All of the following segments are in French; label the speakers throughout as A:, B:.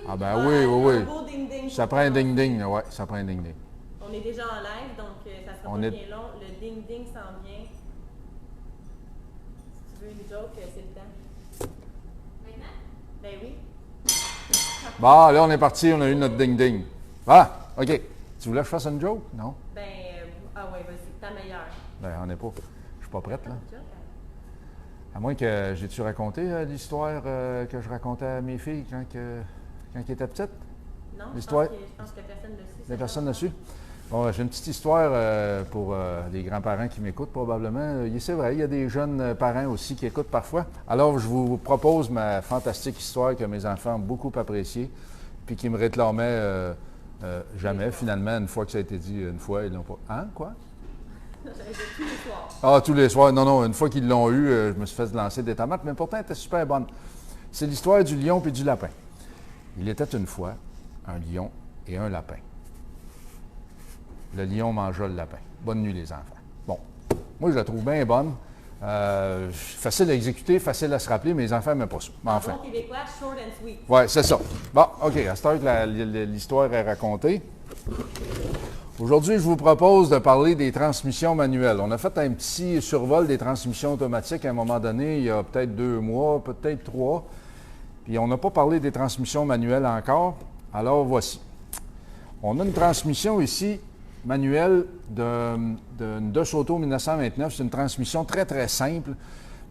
A: Ah ben oui, oui,
B: Un
A: oui.
B: beau ding-ding.
A: Ça
B: pour
A: prend un
B: commencer.
A: ding-ding, ouais, ça prend un ding-ding.
B: On est déjà en live, donc ça sera
A: On
B: pas
A: est-
B: bien long. Le ding-ding s'en vient. Si tu veux une joke, c'est le temps. Maintenant? Ben oui.
A: Bon, là, on est parti, on a eu notre ding-ding. Ah, OK. Tu voulais que je fasse une joke? Non?
B: Ben, ah ouais, vas-y, ta meilleure.
A: Ben, on n'est pas. Je suis pas prête, là.
B: Joke, hein?
A: À moins que j'ai-tu raconté l'histoire que je racontais à mes filles quand ils étaient petites?
B: Non,
A: L'histoire?
B: je pense que personne ne le sait.
A: Les personnes dessus? Bon, j'ai une petite histoire pour les grands-parents qui m'écoutent probablement. C'est vrai, il y a des jeunes parents aussi qui écoutent parfois. Alors, je vous propose ma fantastique histoire que mes enfants ont beaucoup appréciée, puis qui me réclamaient jamais, finalement, une fois que ça a été dit une fois, ils l'ont pas. Hein, quoi?
B: J'avais dit tous les soirs.
A: Ah, tous les soirs. Non, non, une fois qu'ils l'ont eu, je me suis fait lancer des tomates, mais pourtant, elle était super bonne. C'est l'histoire du lion et du lapin. Il était une fois un lion et un lapin. Le lion mangea le lapin. Bonne nuit, les enfants. Bon, moi, je la trouve bien bonne. Facile à exécuter, facile à se rappeler, mes enfants n'aimaient pas ça. Mais enfin.
B: Bon québécois, short and sweet.
A: Oui, c'est ça. Bon, OK, à cette heure que l'histoire est racontée. Aujourd'hui, je vous propose de parler des transmissions manuelles. On a fait un petit survol des transmissions automatiques à un moment donné, il y a peut-être 2 mois, peut-être 3. Puis on n'a pas parlé des transmissions manuelles encore. Alors voici. On a une transmission ici manuelle d'une DeSoto 1929. C'est une transmission très, très simple,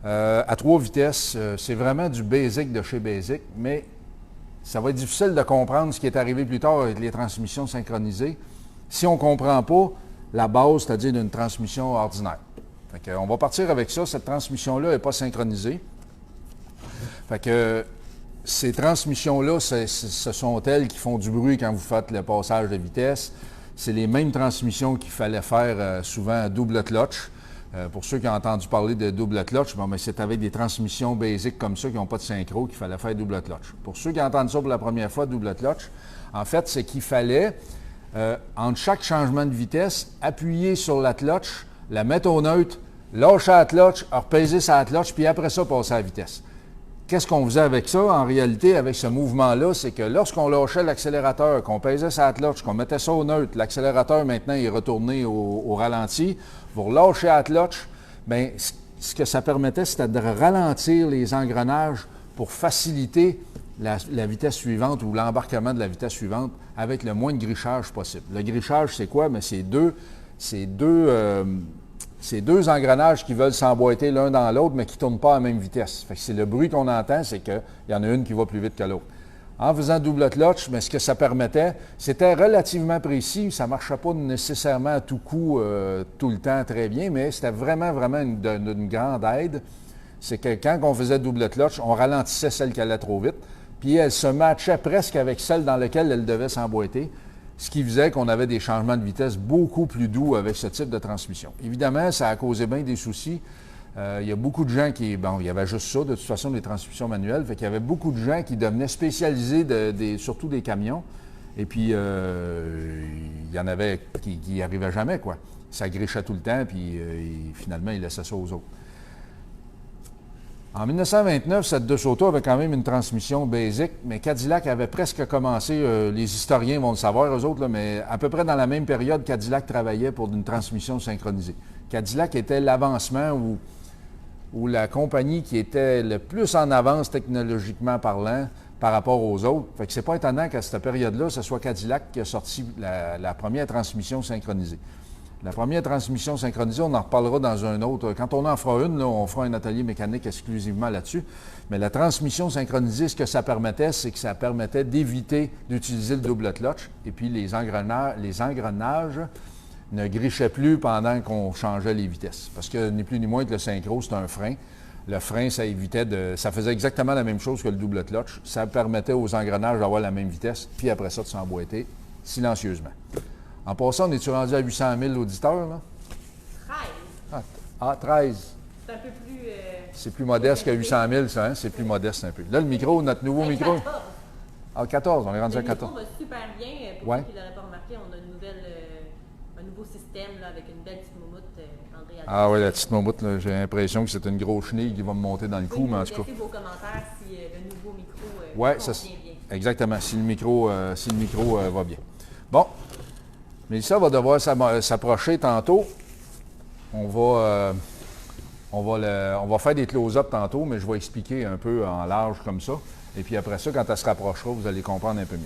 A: à 3 vitesses. C'est vraiment du basic de chez Basic, mais ça va être difficile de comprendre ce qui est arrivé plus tard avec les transmissions synchronisées si on ne comprend pas la base, c'est-à-dire d'une transmission ordinaire. On va partir avec ça. Cette transmission-là n'est pas synchronisée. Fait que ces transmissions-là, ce sont elles qui font du bruit quand vous faites le passage de vitesse. C'est les mêmes transmissions qu'il fallait faire souvent à double clutch. Pour ceux qui ont entendu parler de double clutch, bon, c'est avec des transmissions basiques comme ça qui n'ont pas de synchro qu'il fallait faire double clutch. Pour ceux qui entendent ça pour la première fois, double clutch, en fait, c'est qu'il fallait, entre chaque changement de vitesse, appuyer sur la clutch, la mettre au neutre, lâcher la clutch, repaiser sa clutch, puis après ça, passer à la vitesse. Qu'est-ce qu'on faisait avec ça, en réalité, avec ce mouvement-là? C'est que lorsqu'on lâchait l'accélérateur, qu'on pesait sa clutch, qu'on mettait ça au neutre, l'accélérateur, maintenant, est retourné au ralenti. Vous relâchez la clutch, bien, ce que ça permettait, c'était de ralentir les engrenages pour faciliter la vitesse suivante ou l'embarquement de la vitesse suivante avec le moins de grichage possible. Le grichage, c'est quoi? Bien, c'est deux engrenages qui veulent s'emboîter l'un dans l'autre, mais qui ne tournent pas à la même vitesse. Fait que c'est le bruit qu'on entend, c'est qu'il y en a une qui va plus vite que l'autre. En faisant double clutch, mais ce que ça permettait, c'était relativement précis. Ça ne marchait pas nécessairement à tout coup, tout le temps très bien, mais c'était vraiment, vraiment une grande aide. C'est que quand on faisait double clutch, on ralentissait celle qui allait trop vite, puis elle se matchait presque avec celle dans laquelle elle devait s'emboîter. Ce qui faisait qu'on avait des changements de vitesse beaucoup plus doux avec ce type de transmission. Évidemment, ça a causé bien des soucis. Il y a beaucoup de gens qui... Bon, il y avait juste ça, de toute façon, des transmissions manuelles. Fait qu'il y avait beaucoup de gens qui devenaient spécialisés, surtout des camions. Et puis, il y en avait qui n'y arrivaient jamais, quoi. Ça grichait tout le temps, puis finalement, ils laissaient ça aux autres. En 1929, cette DeSoto avait quand même une transmission basic, mais Cadillac avait presque commencé, les historiens vont le savoir, eux autres, là, mais à peu près dans la même période, Cadillac travaillait pour une transmission synchronisée. Cadillac était l'avancement ou la compagnie qui était le plus en avance technologiquement parlant par rapport aux autres. Fait que c'est pas étonnant qu'à cette période-là, ce soit Cadillac qui a sorti la première transmission synchronisée. La première transmission synchronisée, on en reparlera dans un autre. Quand on en fera une, là, on fera un atelier mécanique exclusivement là-dessus. Mais la transmission synchronisée, ce que ça permettait, c'est que ça permettait d'éviter d'utiliser le double clutch. Et puis les engrenages ne grichaient plus pendant qu'on changeait les vitesses. Parce que ni plus ni moins que le synchro, c'est un frein. Le frein, ça faisait exactement la même chose que le double clutch. Ça permettait aux engrenages d'avoir la même vitesse, puis après ça, de s'emboîter silencieusement. En passant, on est-tu rendu à 800 000 auditeurs, là?
B: 13.
A: Ah, 13.
B: C'est un peu plus...
A: C'est plus modeste que 800 000, ça, hein? C'est plus modeste un peu. Là, le micro, notre nouveau micro...
B: 14.
A: Ah, 14, on est rendu à
B: Le
A: 14.
B: micro va super bien. Pour
A: Ouais.
B: ceux qui ne l'auraient pas remarqué, on a un nouveau système là, avec une belle petite moumoute. André a
A: Ah oui, la petite mammouth, là, j'ai l'impression que c'est une grosse chenille qui va me monter dans le cou, mais en tout cas...
B: Laissez vos commentaires si le nouveau micro
A: Ouais,
B: convient
A: ça,
B: bien.
A: exactement, si le micro, va bien. Bon, Mélissa va devoir s'approcher tantôt. On va faire des close-up tantôt, mais je vais expliquer un peu en large comme ça. Et puis après ça, quand elle se rapprochera, vous allez comprendre un peu mieux.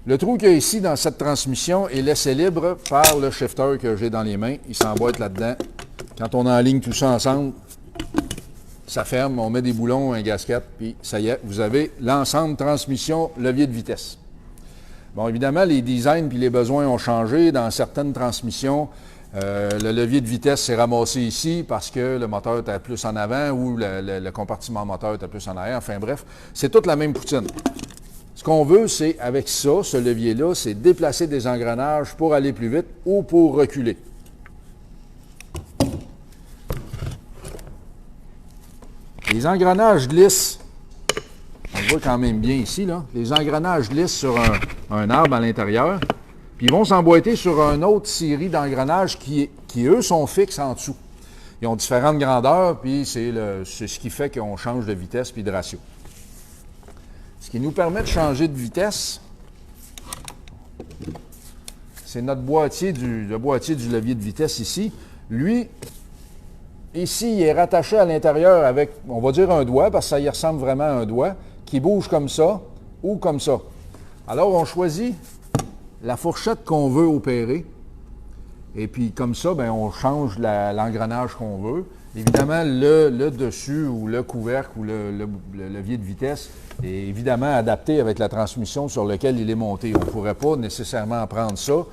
A: Le trou qu'il y a ici dans cette transmission est laissé libre par le shifter que j'ai dans les mains. Il s'emboîte là-dedans. Quand on enligne tout ça ensemble, ça ferme, on met des boulons, un gasket, puis ça y est, vous avez l'ensemble transmission, levier de vitesse. Bon, évidemment, les designs puis les besoins ont changé. Dans certaines transmissions, le levier de vitesse s'est ramassé ici parce que le moteur était plus en avant ou le compartiment moteur était plus en arrière. Enfin bref, c'est toute la même poutine. Ce qu'on veut, c'est, avec ça, ce levier-là, c'est déplacer des engrenages pour aller plus vite ou pour reculer. Les engrenages glissent, on le voit quand même bien ici, là. Les engrenages glissent sur un arbre à l'intérieur, puis ils vont s'emboîter sur une autre série d'engrenages qui, eux, sont fixes en dessous. Ils ont différentes grandeurs, puis c'est ce qui fait qu'on change de vitesse puis de ratio. Ce qui nous permet de changer de vitesse, c'est notre boîtier le boîtier du levier de vitesse ici. Lui, ici, il est rattaché à l'intérieur avec, on va dire un doigt, parce que ça y ressemble vraiment à un doigt, qui bouge comme ça ou comme ça. Alors, on choisit la fourchette qu'on veut opérer. Et puis, comme ça, bien, on change l'engrenage qu'on veut. Évidemment, le dessus ou le couvercle ou le levier de vitesse est évidemment adapté avec la transmission sur laquelle il est monté. On ne pourrait pas nécessairement prendre ça,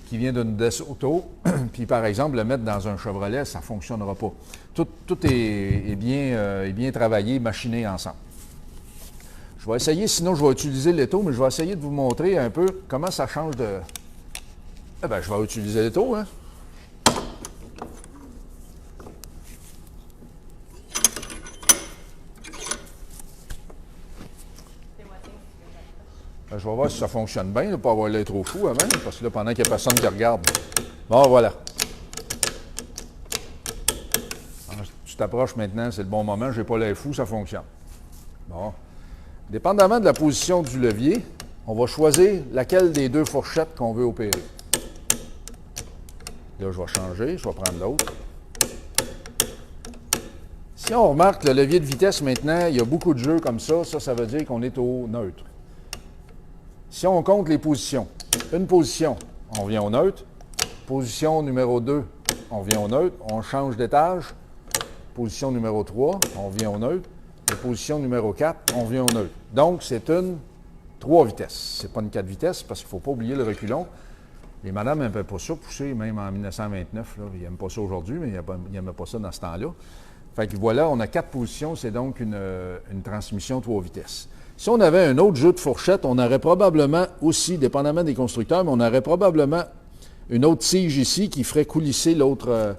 A: qui vient d'une DeSoto, puis par exemple le mettre dans un Chevrolet, ça ne fonctionnera pas. Tout est bien travaillé, machiné ensemble. Je vais essayer, sinon je vais utiliser l'étau, mais je vais essayer de vous montrer un peu comment ça change de... Eh bien, je vais utiliser l'étau, hein? Je vais voir si ça fonctionne bien, ne pas avoir l'air trop fou avant, parce que là, pendant qu'il n'y a personne qui regarde. Bon, voilà. Alors, tu t'approches maintenant, c'est le bon moment, je n'ai pas l'air fou, ça fonctionne. Bon. Dépendamment de la position du levier, on va choisir laquelle des deux fourchettes qu'on veut opérer. Là, je vais changer, je vais prendre l'autre. Si on remarque le levier de vitesse maintenant, il y a beaucoup de jeux comme ça. Ça veut dire qu'on est au neutre. Si on compte les positions, une position, on vient au neutre. Position numéro 2, on vient au neutre. On change d'étage. Position numéro 3, on vient au neutre. Et position numéro 4, on vient au neutre. Donc, c'est une 3 vitesses. Ce n'est pas une 4 vitesses parce qu'il ne faut pas oublier le reculon. Les madames n'aimaient pas ça pousser, même en 1929. Là, ils n'aiment pas ça aujourd'hui, mais ils n'aimaient pas ça dans ce temps-là. Fait que voilà, on a 4 positions, c'est donc une transmission 3 vitesses. Si on avait un autre jeu de fourchette, on aurait probablement aussi, dépendamment des constructeurs, mais on aurait probablement une autre tige ici qui ferait coulisser l'autre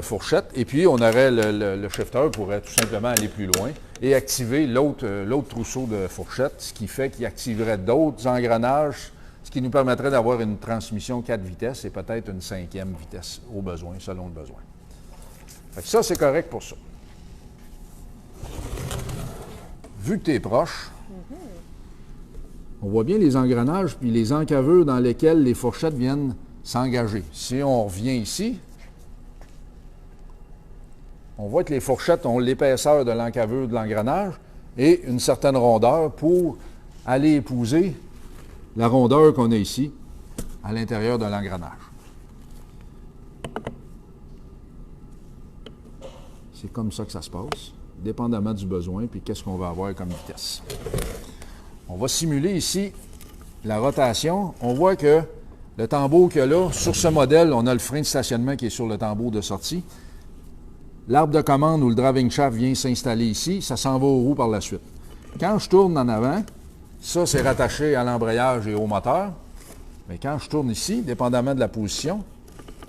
A: fourchette. Et puis, on aurait le shifter pourrait tout simplement aller plus loin et activer l'autre trousseau de fourchette, ce qui fait qu'il activerait d'autres engrenages, ce qui nous permettrait d'avoir une transmission 4 vitesses et peut-être une 5e vitesse au besoin, selon le besoin. Fait que ça, c'est correct pour ça. Vu que tu es proche, on voit bien les engrenages puis les encaveurs dans lesquels les fourchettes viennent s'engager. Si on revient ici, on voit que les fourchettes ont l'épaisseur de l'encaveur de l'engrenage et une certaine rondeur pour aller épouser la rondeur qu'on a ici à l'intérieur de l'engrenage. C'est comme ça que ça se passe, dépendamment du besoin, puis qu'est-ce qu'on va avoir comme vitesse. On va simuler ici la rotation. On voit que le tambour qu'il y a là, sur ce modèle, on a le frein de stationnement qui est sur le tambour de sortie. L'arbre de commande ou le driving shaft vient s'installer ici, ça s'en va aux roues par la suite. Quand je tourne en avant, ça c'est rattaché à l'embrayage et au moteur. Mais quand je tourne ici, dépendamment de la position,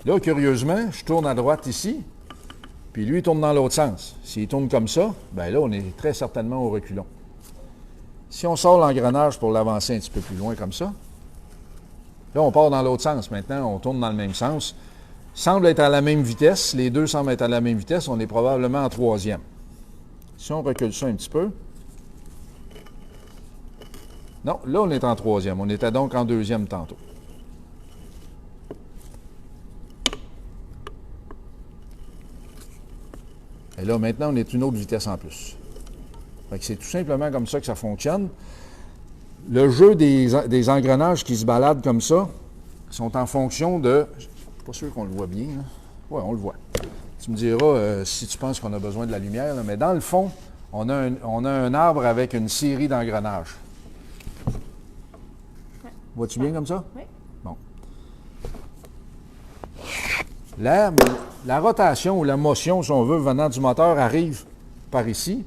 A: là, curieusement, je tourne à droite ici, puis lui, il tourne dans l'autre sens. S'il tourne comme ça, bien là, on est très certainement au reculon. Si on sort l'engrenage pour l'avancer un petit peu plus loin comme ça, là, on part dans l'autre sens. Maintenant, on tourne dans le même sens. Semble être à la même vitesse. Les deux semblent être à la même vitesse. On est probablement en 3e. Si on recule ça un petit peu. Non, là, on est en troisième. On était donc en deuxième tantôt. Et là, maintenant, on est une autre vitesse en plus. Fait que c'est tout simplement comme ça que ça fonctionne. Le jeu des engrenages qui se baladent comme ça sont en fonction de... Je ne suis pas sûr qu'on le voit bien. Oui, on le voit. Tu me diras si tu penses qu'on a besoin de la lumière, là, mais dans le fond, on a un arbre avec une série d'engrenages.
B: Ouais.
A: Vois-tu bien comme ça?
B: Oui.
A: Bon. La rotation ou la motion, si on veut, venant du moteur, arrive par ici,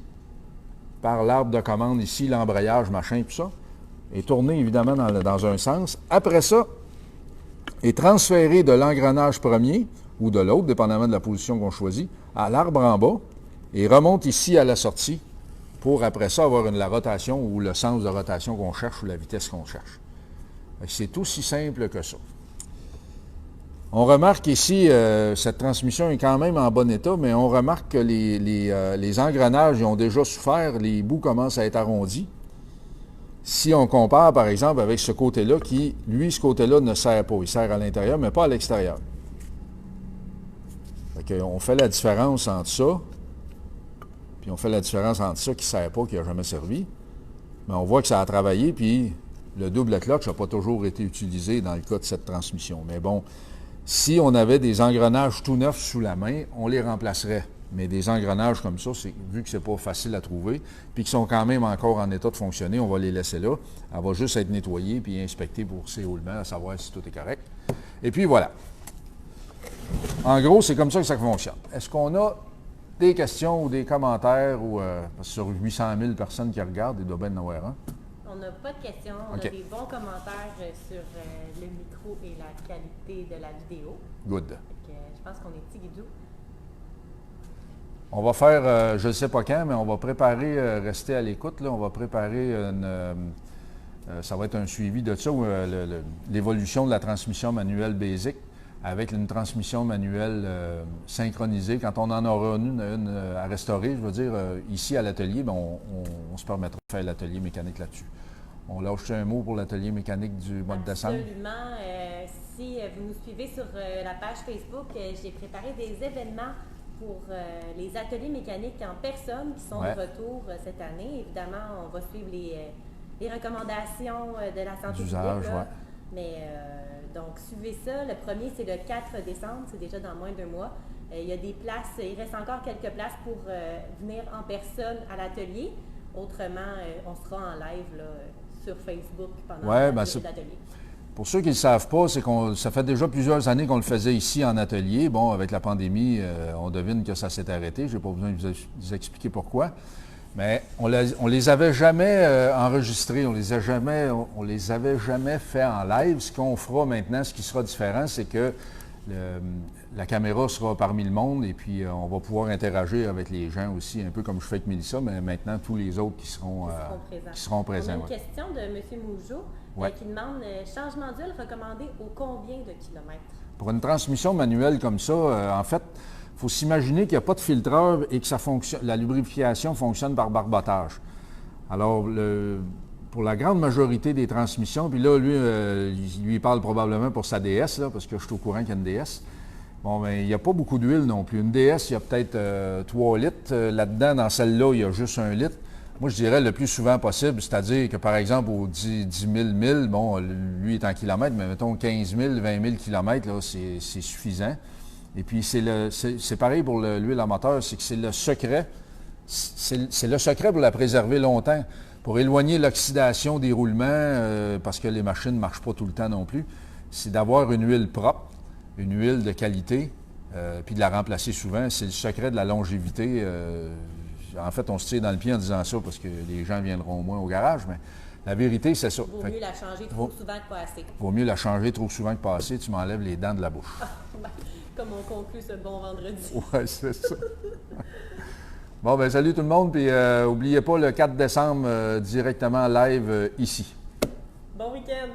A: par l'arbre de commande ici, l'embrayage, machin, tout ça, est tourné évidemment dans un sens. Après ça, est transféré de l'engrenage premier ou de l'autre, dépendamment de la position qu'on choisit, à l'arbre en bas et remonte ici à la sortie pour après ça avoir la rotation ou le sens de rotation qu'on cherche ou la vitesse qu'on cherche. C'est aussi simple que ça. On remarque ici, cette transmission est quand même en bon état, mais on remarque que les engrenages ils ont déjà souffert, les bouts commencent à être arrondis. Si on compare, par exemple, avec ce côté-là, qui, lui, ce côté-là ne sert pas. Il sert à l'intérieur, mais pas à l'extérieur. On fait la différence entre ça, puis on fait la différence entre ça qui ne sert pas, qui n'a jamais servi. Mais on voit que ça a travaillé, puis le double clutch n'a pas toujours été utilisé dans le cas de cette transmission. Mais bon, si on avait des engrenages tout neufs sous la main, on les remplacerait. Mais des engrenages comme ça, vu que ce n'est pas facile à trouver, puis qu'ils sont quand même encore en état de fonctionner, on va les laisser là. Elle va juste être nettoyée puis inspectée pour ses roulements, à savoir si tout est correct. Et puis voilà. En gros, c'est comme ça que ça fonctionne. Est-ce qu'on a des questions ou des commentaires? Parce que sur 800 000 personnes qui regardent, il doit bien en avoir un.
B: On n'a pas de questions. On a des bons commentaires sur le micro et la qualité de la vidéo.
A: Good.
B: Je pense qu'on est petit guidou.
A: On va faire, je ne sais pas quand, mais on va préparer, rester à l'écoute, là, on va préparer ça va être un suivi de ça, l'évolution de la transmission manuelle basic avec une transmission manuelle synchronisée. Quand on en aura une à restaurer, je veux dire, ici à l'atelier, ben, on se permettra de faire l'atelier mécanique là-dessus. On lâche un mot pour l'atelier mécanique du mois de décembre?
B: Absolument. Si vous nous suivez sur la page Facebook, j'ai préparé des événements pour les ateliers mécaniques en personne qui sont de retour cette année. Évidemment, on va suivre les recommandations de la santé publique. Mais donc, suivez ça. Le premier, c'est le 4 décembre. C'est déjà dans moins d'un mois. Il y a des places, il reste encore quelques places pour venir en personne à l'atelier. Autrement, on sera en live là, sur Facebook pendant l'atelier.
A: Pour ceux qui ne le savent pas, c'est ça fait déjà plusieurs années qu'on le faisait ici en atelier. Bon, avec la pandémie, on devine que ça s'est arrêté. Je n'ai pas besoin de vous expliquer pourquoi. Mais on les avait jamais enregistrés, on les avait jamais fait en live. Ce qu'on fera maintenant, ce qui sera différent, c'est que la caméra sera parmi le monde et puis on va pouvoir interagir avec les gens aussi, un peu comme je fais avec Mélissa, mais maintenant tous les autres qui seront présents.
B: On a une question de M. Mougeot qui demande changement d'huile recommandé au combien de kilomètres?
A: Pour une transmission manuelle comme ça, en fait, il faut s'imaginer qu'il n'y a pas de filtreur et que la lubrification fonctionne par barbotage. Alors, pour la grande majorité des transmissions, puis là, lui parle probablement pour sa DS, là, parce que je suis au courant qu'il y a une DS. Bon, bien, il n'y a pas beaucoup d'huile non plus. Une DS, il y a peut-être 3 litres. Là-dedans, dans celle-là, il y a juste 1 litre. Moi, je dirais le plus souvent possible, c'est-à-dire que, par exemple, aux 10 000 milles, bon, lui est en kilomètres, mais mettons 15 000, 20 000 kilomètres, là, c'est suffisant. Et puis, c'est pareil pour l'huile à moteur, c'est que c'est le secret. C'est le secret pour la préserver longtemps, pour éloigner l'oxydation des roulements, parce que les machines ne marchent pas tout le temps non plus. C'est d'avoir une huile propre, une huile de qualité, puis de la remplacer souvent. C'est le secret de la longévité. En fait, on se tire dans le pied en disant ça parce que les gens viendront moins au garage, mais la vérité, c'est ça.
B: Vaut mieux la changer trop souvent que pas assez.
A: Vaut mieux la changer trop souvent que pas assez. Tu m'enlèves les dents de la bouche.
B: Comme on conclut ce bon vendredi.
A: Oui, c'est ça. Bon, ben salut tout le monde, puis n'oubliez pas le 4 décembre directement live ici.
B: Bon week-end!